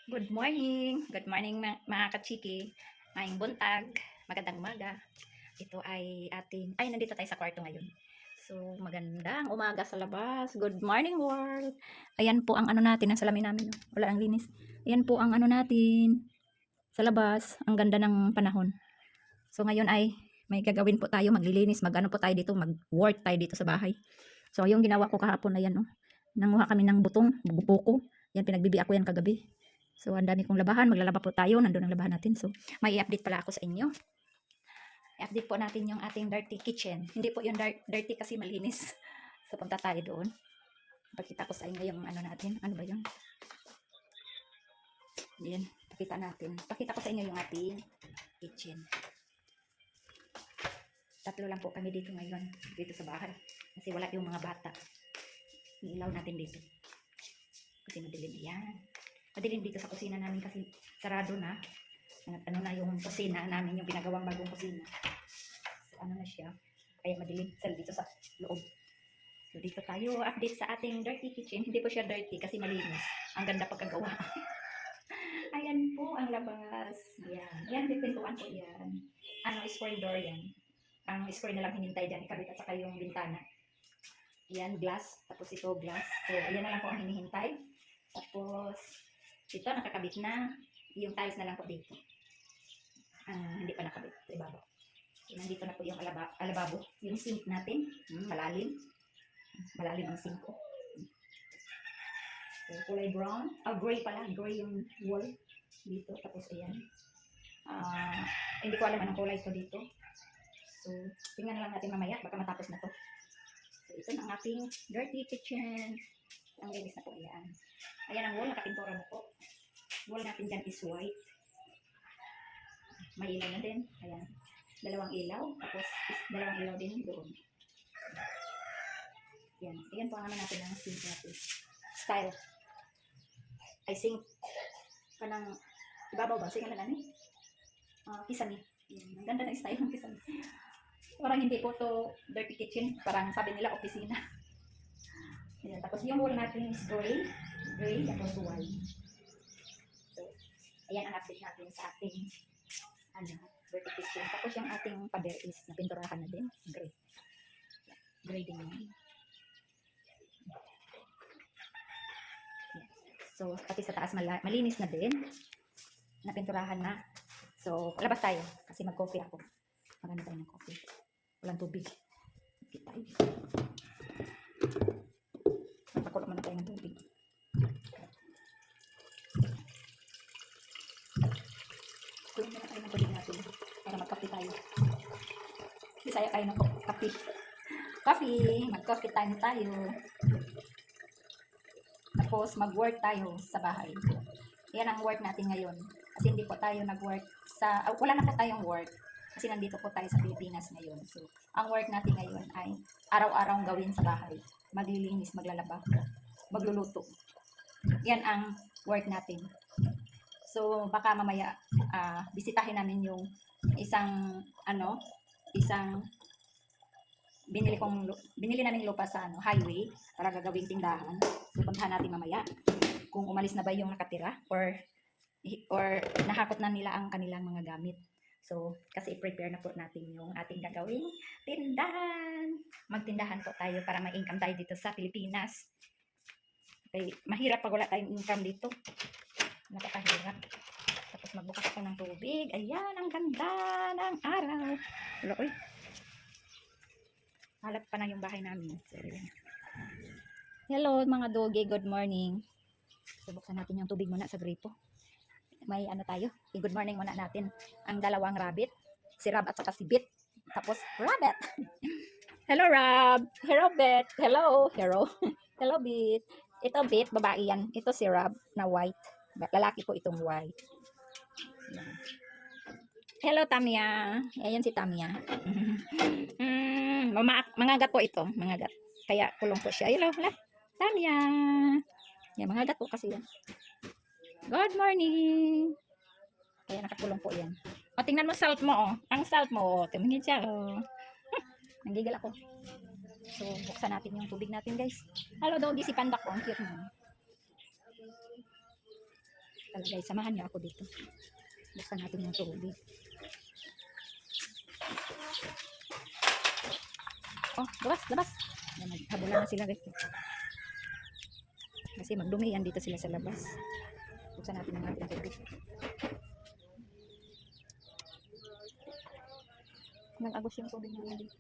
Good morning! Good morning mga kachiki. Ngayong buntag, magandang umaga. Ito ay nandito tayo sa kwarto ngayon. So, magandang umaga sa labas. Good morning world! Ayan po ang ano natin, ang salamin namin. Wala ang linis. Ayan po ang ano natin sa labas. Ang ganda ng panahon. So, ngayon ay may gagawin po tayo, maglilinis, magano po tayo dito, mag-work tayo dito sa bahay. So, yung ginawa ko kahapon na yan, nanguha kami ng butong, buko. Yan, pinagbibi ako yan kagabi. So, ang dami kong labahan. Maglalaba po tayo. Nandun ang labahan natin. So, may i-update pala ako sa inyo. I-update po natin yung ating dirty kitchen. Hindi po yung dirty kasi malinis. So, punta tayo doon. Pakita ko sa inyo yung ano natin. Ano ba yun? Yan. Pakita natin. Pakita ko sa inyo yung ating kitchen. Tatlo lang po kami dito ngayon. Dito sa bahay. Kasi wala yung mga bata. Ilaw natin dito. Kasi madilim. Yan. Madilim dito sa kusina namin kasi sarado na. Ano na yung kusina namin, yung pinagawang bagong kusina. So, ano na siya. Kaya madilim dito sa loob. So, dito tayo update sa ating dirty kitchen. Hindi po siya dirty kasi malinis. Ang ganda pagkagawa. Ayan po ang labas. Yan. Yan, pipintuan ko yan. Square door yan. Ang square na lang hinintay dyan. Ikabit at saka yung bintana. Yan, glass. Tapos ito, glass. So, ayan na lang po ang hinihintay. Tapos, ito, nakakabit na. Yung tiles na lang po dito. Hindi pa nakabit sa ibabaw. So, nandito na po yung alababo. Yung sink natin. Malalim. Malalim ang sink ko. So, kulay brown. Gray pala. Gray yung wall dito. Tapos, ayan. Hindi ko alam anong kulay ito dito. So, tingnan na lang natin mamaya. Baka matapos na to. So, ito na ang ating dirty kitchen. Ang linis na po. Ayan. Ayan ang wall. Nakapintura na po. Wall natin dyan is white. May ilaw na din. Ayan. Dalawang ilaw. Tapos dalawang ilaw din doon. Ayan. Ayan po ang naman natin ang sink natin. Style. Ay sink. Kanang ibabaw ba? Sink na namin. Kisame. Ang ganda ng style ng kisame. Parang hindi po to dirty kitchen. Parang sabi nila opisina. Ayan. Tapos yung wall natin is gray. Gray. Tapos white. Ayan ang update natin sa ating dirty kitchen. Tapos yung ating pader is napinturahan na din. Gray. Gray din yun. So, pati sa taas malinis na din. Napinturahan na. So, labas tayo. Kasi mag-coffee ako. Maganda tayo ng coffee. Walang tubig. Okay tayo. Magpakulo muna tayo ng tubig. Kulang na tayo ng tubig natin para magkape tayo. Bisaya tayo ng kape. Coffee! Mag-coffee time tayo. Tapos mag-work tayo sa bahay. Yan ang work natin ngayon. Kasi hindi po tayo nag-work wala na po tayong work. Kasi nandito po tayo sa Pilipinas ngayon. So, ang work natin ngayon ay araw-araw gawin sa bahay. Maglilinis, maglalaba, magluluto. Yan ang work natin. So, baka mamaya bisitahin namin yung isang binili namin lupa sa highway para gagawing tindahan. So, puntahan natin mamaya kung umalis na ba yung nakatira or nahakot na nila ang kanilang mga gamit. So, kasi i-prepare na po natin yung ating gagawing tindahan. Magtindahan po tayo para may income tayo dito sa Pilipinas. Okay, mahirap pag wala tayong income dito. Napakahirap. Tapos magbukas ako ng tubig. Ayan, ang ganda ng araw. Wala, uy. Halap pa na yung bahay namin. So, hello mga dogi, good morning. So, buksan natin yung tubig muna sa gripo. May tayo. Good morning muna natin. Ang dalawang rabbit. Si Rab at saka si Bit. Tapos, Rabbit. Hello, Rab. Hello, Bit. Hello. Hello, Bit. Ito, Bit. Babae yan. Ito si Rab na white. Lalaki po itong white. Yan. Hello, Tamia. Ayan si Tamia. Mangagat po ito. Mangagat. Kaya kulong po siya. Hello, Tamia. Yan, mangagat po kasi yan. Good morning. Kaya nakakulong po yan. O, tingnan mo salt mo, oh. Ang salt mo, tumingin siya, oh. Nanggigil ako. So, buksan natin yung tubig natin, guys. Hello, doggy, si Panda ko. Ang cute mo. Talaga, samahan niyo ako dito. Buksan natin yung tubig. Oh, labas, labas. Yan, naghabulan na sila guys. Kasi magdumi yan dito sila sa labas. Buksan natin ang ating tubig. Nag-agos yung tubig namin dito.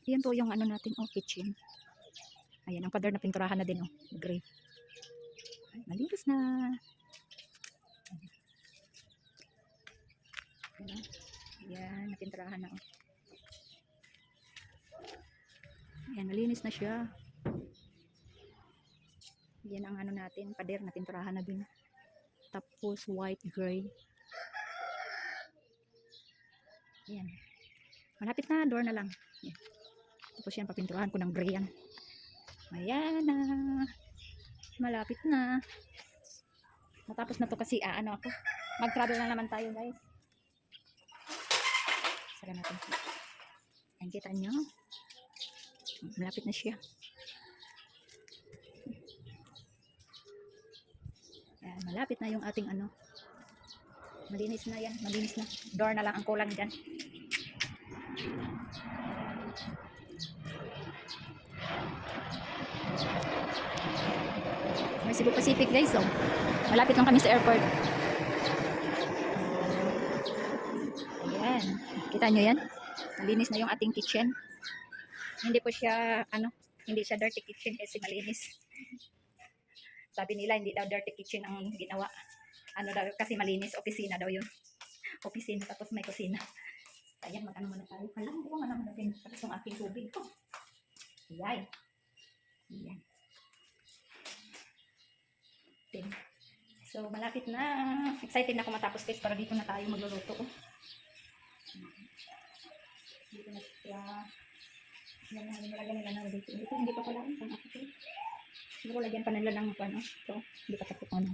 Yan po yung ano natin, oh, kitchen. Ayan, ang pader na pinturahan na din, oh, gray. Malinis na. Ayan, napinturahan na, oh. Ayan, malinis na siya. Yan ang ano natin, pader na pinturahan na din. Tapos white gray. Ayan. Malapit na, door na lang. Ayan. Tapos yan, papinturahan ko ng gray yan. Ayan na. Malapit na. Matapos na to kasi ano ako. Mag-travel na naman tayo guys. Sara natin. Ayan, kita nyo. Malapit na siya. Ayan, malapit na yung ating ano. Malinis na yan. Malinis na. Door na lang ang kulang dyan. May Cebu Pacific guys, oh. Malapit lang kami sa airport. Ayan. Kita nyo yan? Malinis na yung ating kitchen. Hindi po siya, ano, hindi siya dirty kitchen kasi malinis. Sabi nila, hindi daw dirty kitchen ang ginawa. Ano daw, kasi malinis, opisina daw yun. Opisina, tapos may kusina. Ayan, mag-ano muna tayo. Alam ko nga naman natin itong aking tubig ko. Ayan. Ayan. So, malapit na. Excited na ako matapos guys para dito na tayo magluluto. Dito na siya. Yan na, nilagyan nila na dito. Dito, hindi pa pala. Ang ako ito. Siguro lagyan pa nila ng ano. Ito, hindi pa tapos ano.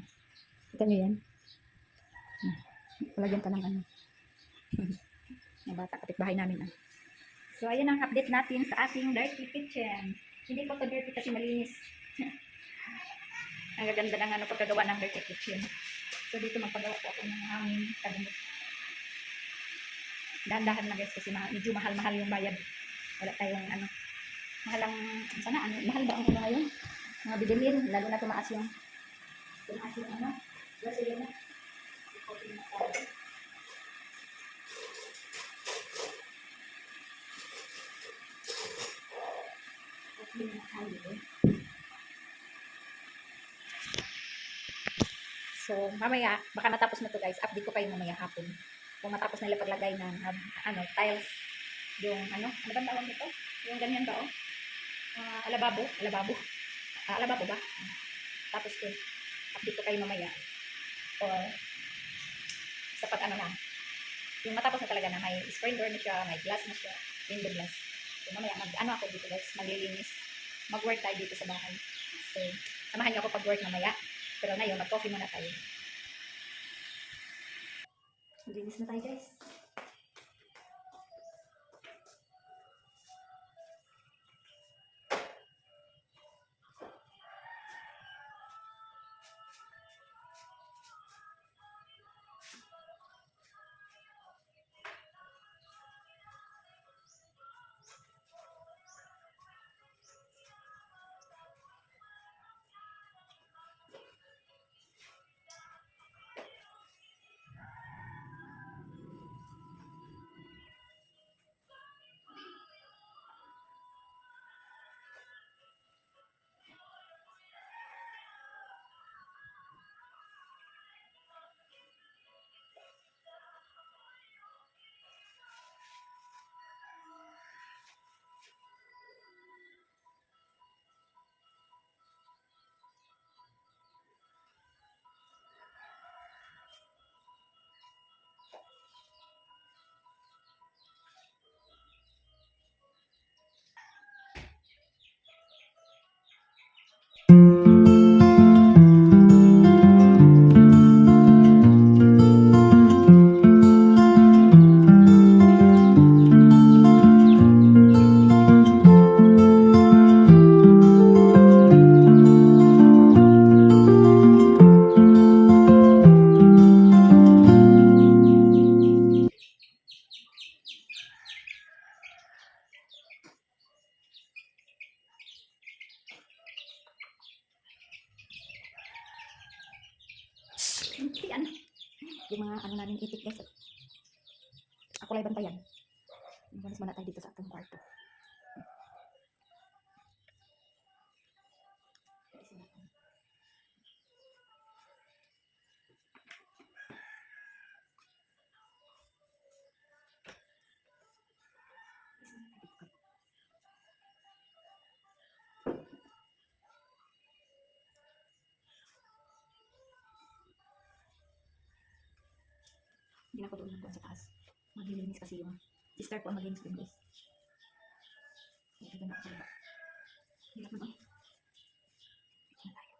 Ito nyo yan. Lagyan pa ng ano. Yung bata, kapitbahay namin. Ah. So, ayan ang update natin sa ating dirty kitchen. Hindi po ito dirty kasi malinis. Ang gaganda ng ano pagkagawa ng dirty kitchen. So dito magpagawa po ako ng aming cabinet. Dahan-dahan na guys kasi medyo mahal-mahal yung bayad. Wala tayong ano. Mahal ang, sana ano, mahal ba ang ano ngayon? Mga bibilin, lalo na tumaas yung ano. Gasolina. So, mamaya, baka matapos na to guys. Update ko kayo mamaya hapon. Kung matapos nila paglagay ng ano, tiles. Yung ano ba tawag nito? Yung ganyan ba, oh? Alababo. Alababo ba? Tapos yun, update ko kayo mamaya. Or, sa pag ano na. Yung matapos na talaga na may screen door na siya, may glass na siya, window glass. So, mamaya, ano ako dito guys, maglilinis. Mag-work tayo dito sa bahay. So, samahan niyo ako pag-work mamaya. Pero ngayon, mag-coffee muna tayo. Linis na tayo guys. Yan. Yung mga ano namin itik guys. Ako lang bantayan. Malis muna tayo dito sa ating kwarto. Hindi na ako doon nagkuhan sa taas. Maglilinis kasi yung sister ko ang maglinis doon guys. Dito na ako sa baba. Hirap naman. Dito na tayo.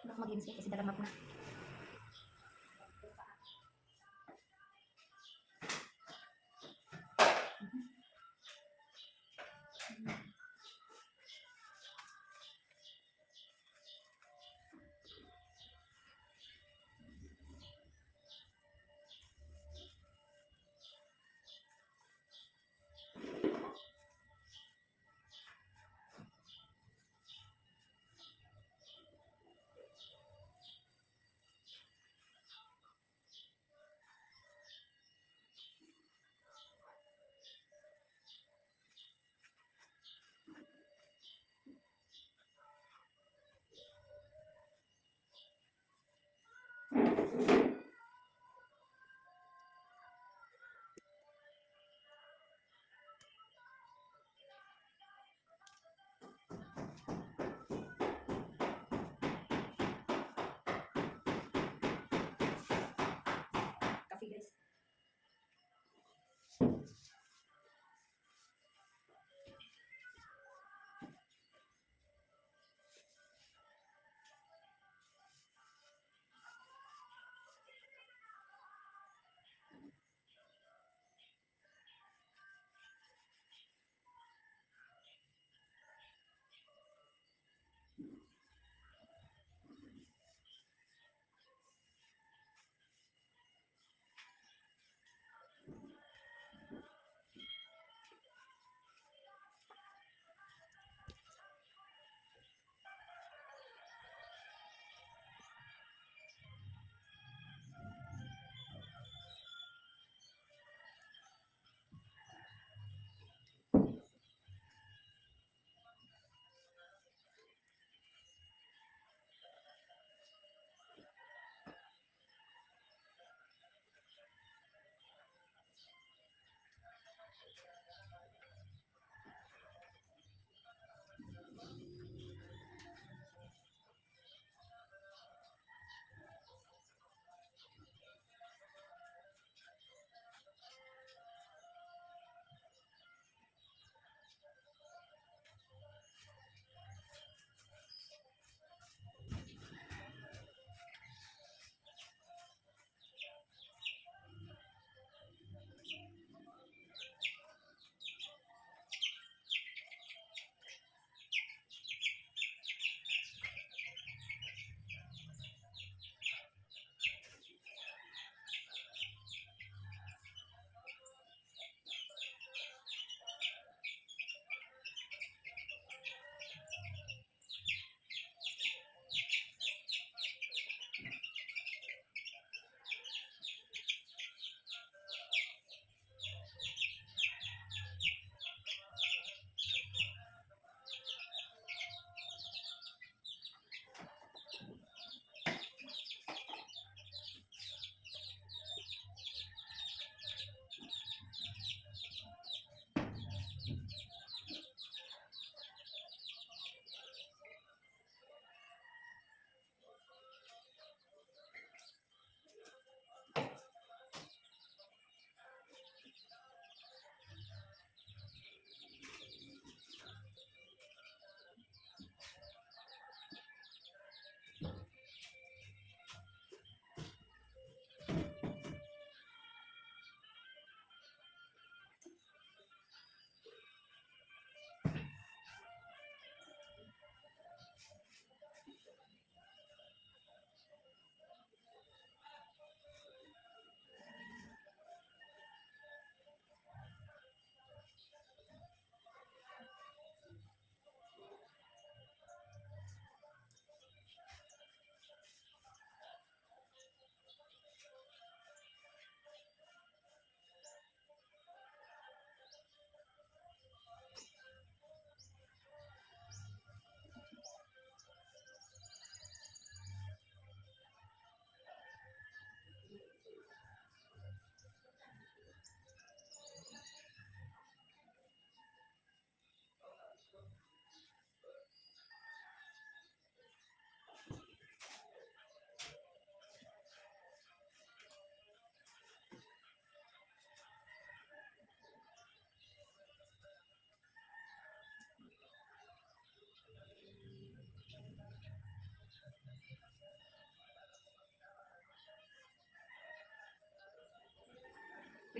Hindi ako maglinis kasi dalamag na. Coffee guys.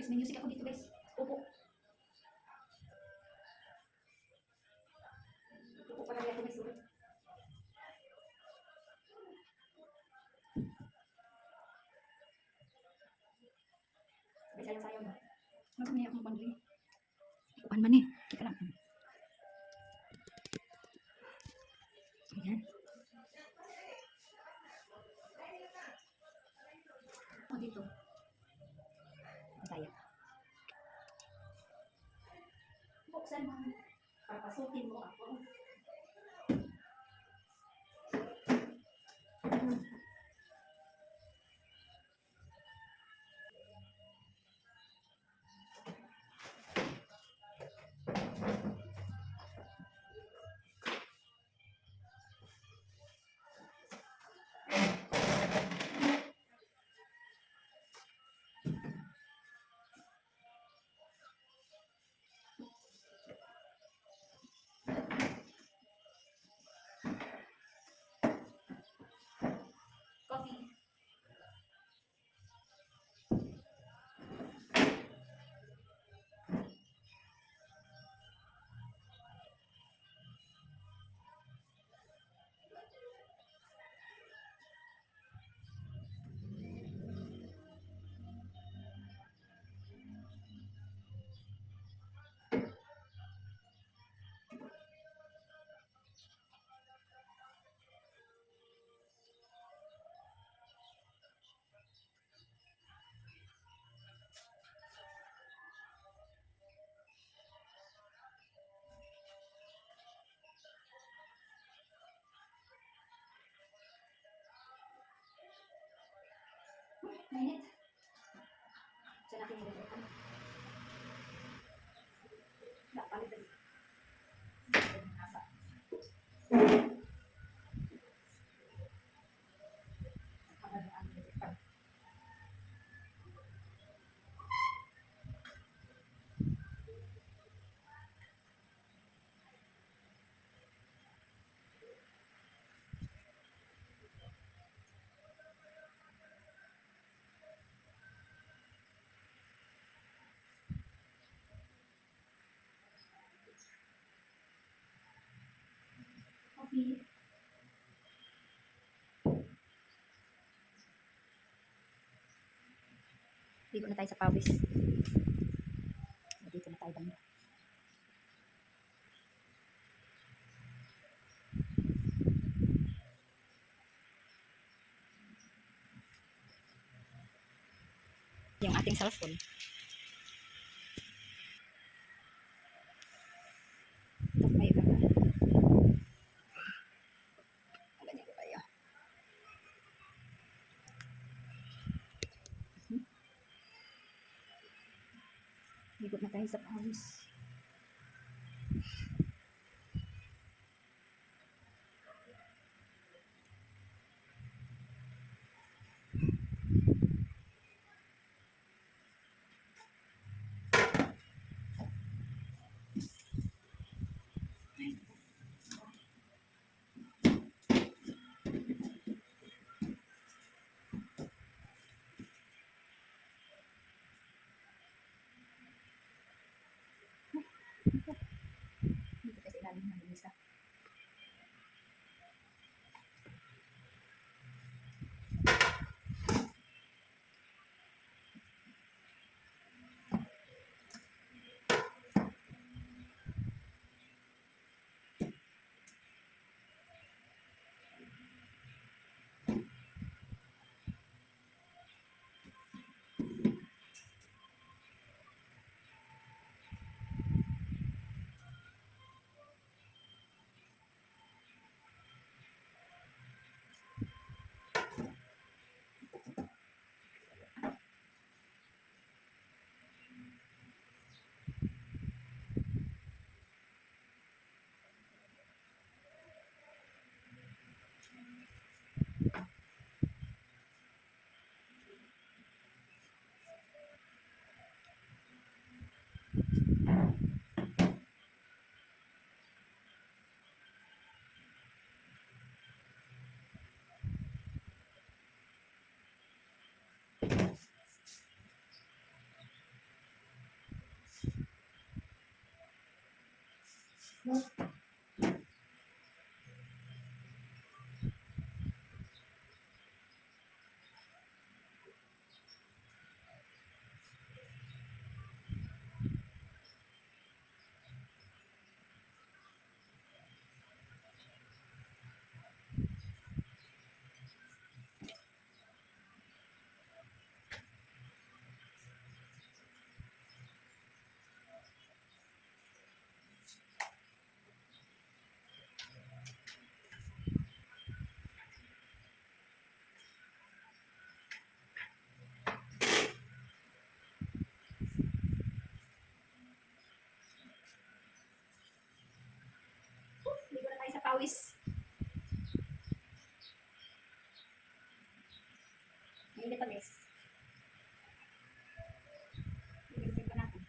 guys, may music ako dito guys. Upo. Upo para ako guys. Sayang-sayang ba? Masa niya akong panduli. Ikuan man eh. Teka lang. Ayan. O dito. Masaya. Buksan mo. Papasukin mo ako. Coffee. Mainit. Saan natin nilagyan? Palit na dito. Nasa. Coffee. Dito na tayo sa pawis. Dito na tayo banda. Yung ating cellphone. Ito may iba. Ganyan ko tayo. Ikot na tayo sa pawis. Ligo na tayo sa pawis. Mainit pa, miss. Ilisin pa natin.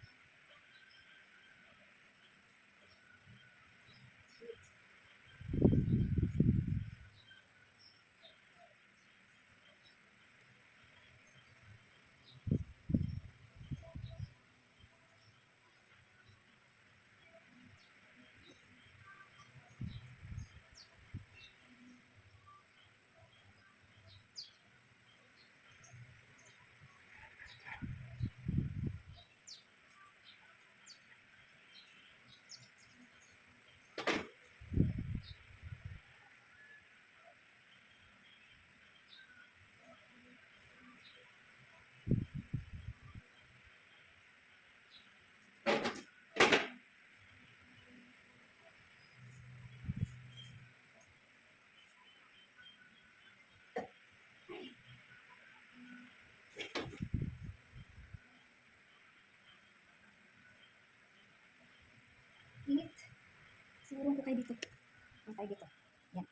Init. Siguro ko kayo dito. Ang tayo dito. Yan.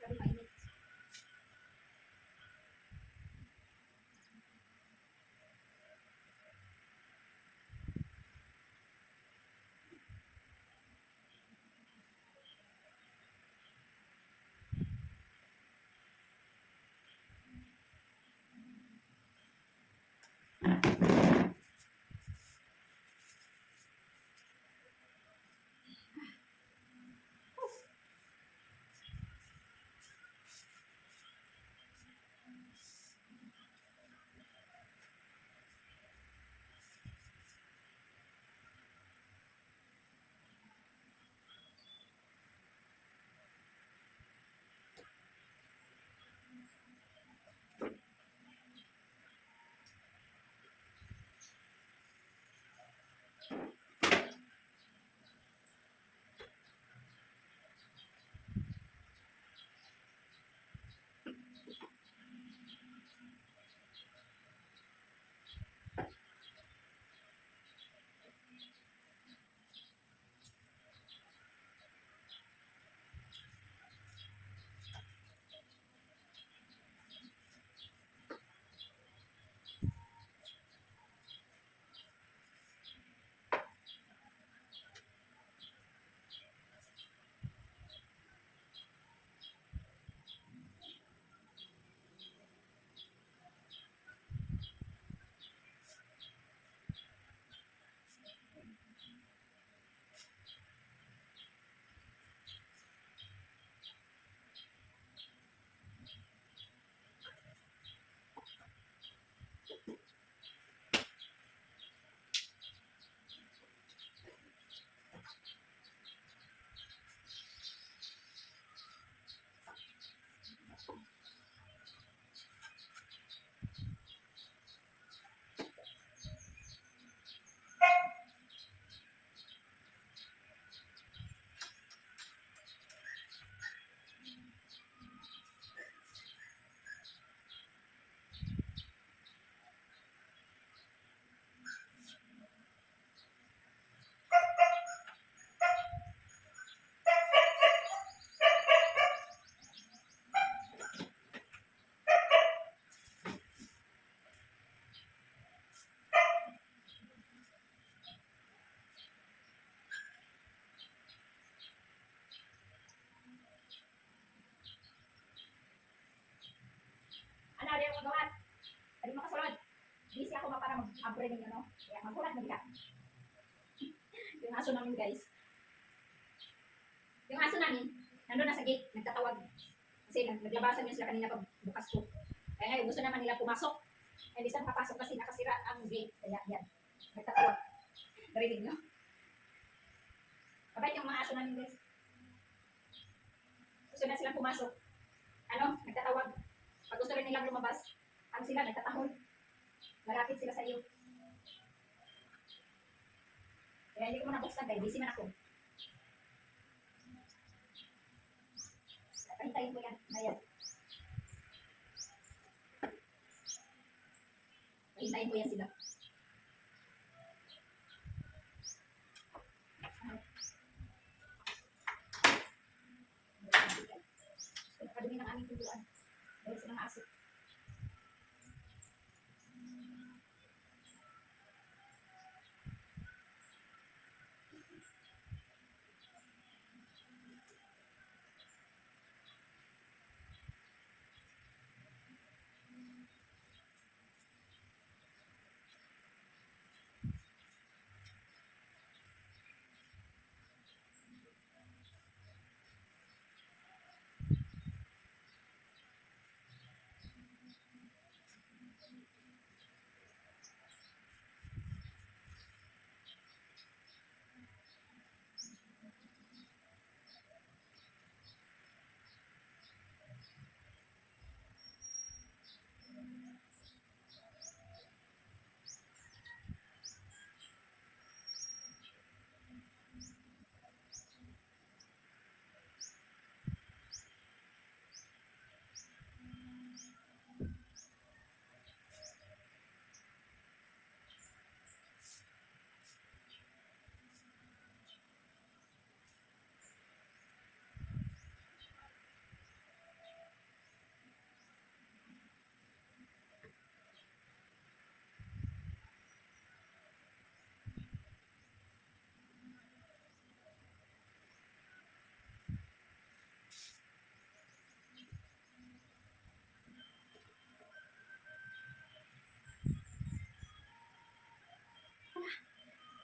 Grabe mainit. Abre ninyo, no? Kaya magulat na bigla. Yung aso namin, guys. Yung aso namin, nandun na sa gate, nagtatawag. Kasi naglabasan yun sila kanina pag bukas ko. Kaya ngayon, gusto naman nila pumasok. Hindi sila makapasok kasi nakasira ang gate. Kaya yan, nagtatawag. Narinig nyo? Kabait yung mga aso namin, guys. Gusto na silang pumasok. Ano, nagtatawag. Pag gusto rin nilang lumabas, ano sila, nagtatahol. Malapit sila sa iyo. Kaya hindi ko muna buksan, dahil busy man ako. Pahintayin ko yan. Ngayon. Pahintayin ko yan sila. Nakadumi ng aming pintuan. Dahil sa mga aso.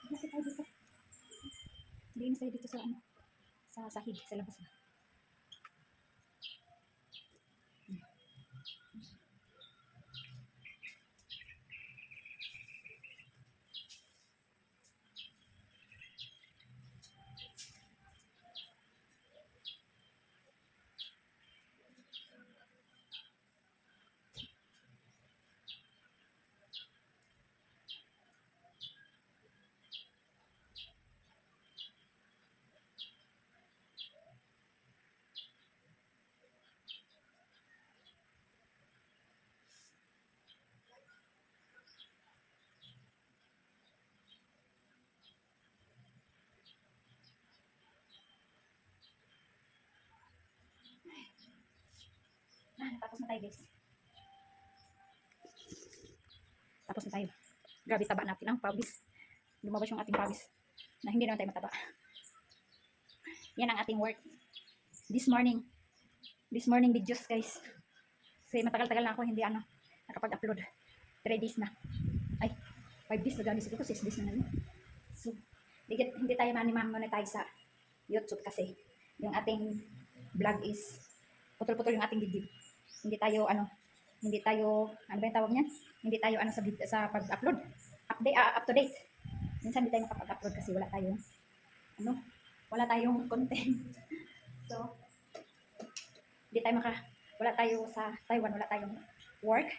Bakit tayo dito? Linis tayo dito sa ano? Sa sahig, sa labas na. Tapos na tayo, guys. Tapos na tayo. Grabe, taba natin ang pawis. Lumabas yung ating pawis. Na hindi naman tayo mataba. Yan ang ating work. This morning videos, guys. Kasi matagal-tagal na ako hindi nakapag-upload. 3 days na. Ay, 5 days na gani siguro. 6 days na naman. So, hindi tayo monetize sa YouTube kasi yung ating vlog is putol-putol yung ating video. Hindi tayo ano ba yung tawag niyan? Hindi tayo sa pag-upload. Up to date. Minsan hindi tayo makapag-upload kasi wala tayong content. So, wala tayo sa Taiwan, wala tayong work,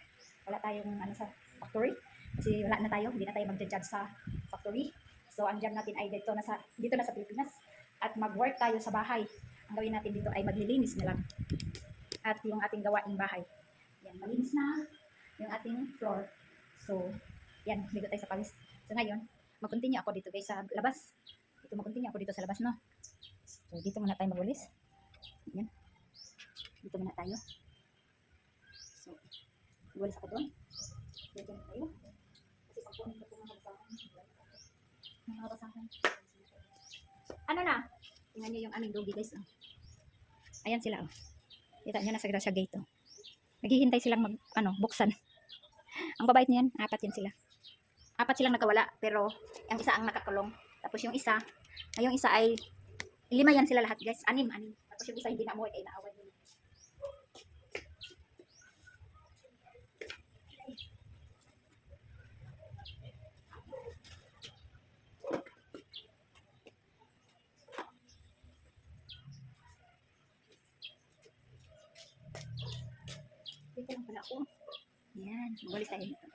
wala tayong sa factory. Kasi wala na tayo, hindi na tayo mag-judge sa factory. So, ang job natin ay dito na sa Pilipinas. At mag-work tayo sa bahay. Ang gawin natin dito ay maglilinis na lang. At yung ating gawaing bahay. Yan, malinis na yung ating floor. So, yan, bigo tayo sa pawis. So, ngayon, mag-continue ako dito guys sa labas. Mag-continue ako dito sa labas, no? So, dito muna tayo magwalis. Yan. Dito muna tayo. So, magwalis ako doon. Dito na tayo. Kasi pagpunin ko itong mga basahan. Ano na? Tingnan niyo yung aming doggy guys. Oh. Ayan sila. Oh. Kita niyo nasa sa gate. Oh. Naghihintay silang buksan. Ang babait niyan, 4 yan sila. Apat silang nagkawala, pero ang isa ang nakakulong. Tapos yung isa ay 5 yan sila lahat, guys. 6. Tapos yung isa hindi na umuwi kaya naaway nila. Dito lang pala ako. Yan, magulis tayo dito.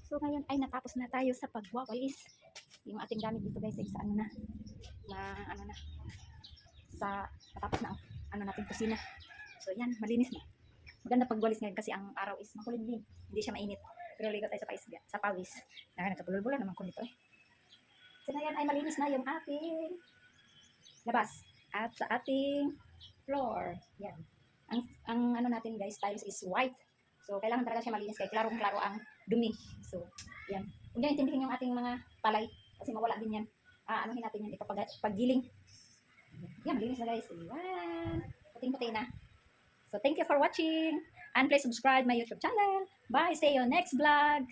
So ngayon ay natapos na tayo sa pagwawalis. Yung ating gamit dito guys ay sa ano na sa natapos na ang natin kusina. So yan, malinis na. Maganda pagwalis ngayon kasi ang araw is makulimlim. Hindi siya mainit. Pero ligo tayo sa pawis. Nagkabulol-bulol naman ko nito eh. So ngayon ay malinis na yung ating labas at sa ating floor. Yan. Ang ano natin guys, tiles is white. So, kailangan talaga siya malinis kaya klarong-klaro ang dumi. So, yan. Huwag niyo intindihin yung ating mga palay kasi mawala din yan. Anuhin natin yan, paggiling. Yan, malinis na guys. Yan. Puting-puti na. So, thank you for watching. And please subscribe my YouTube channel. Bye. See you next vlog.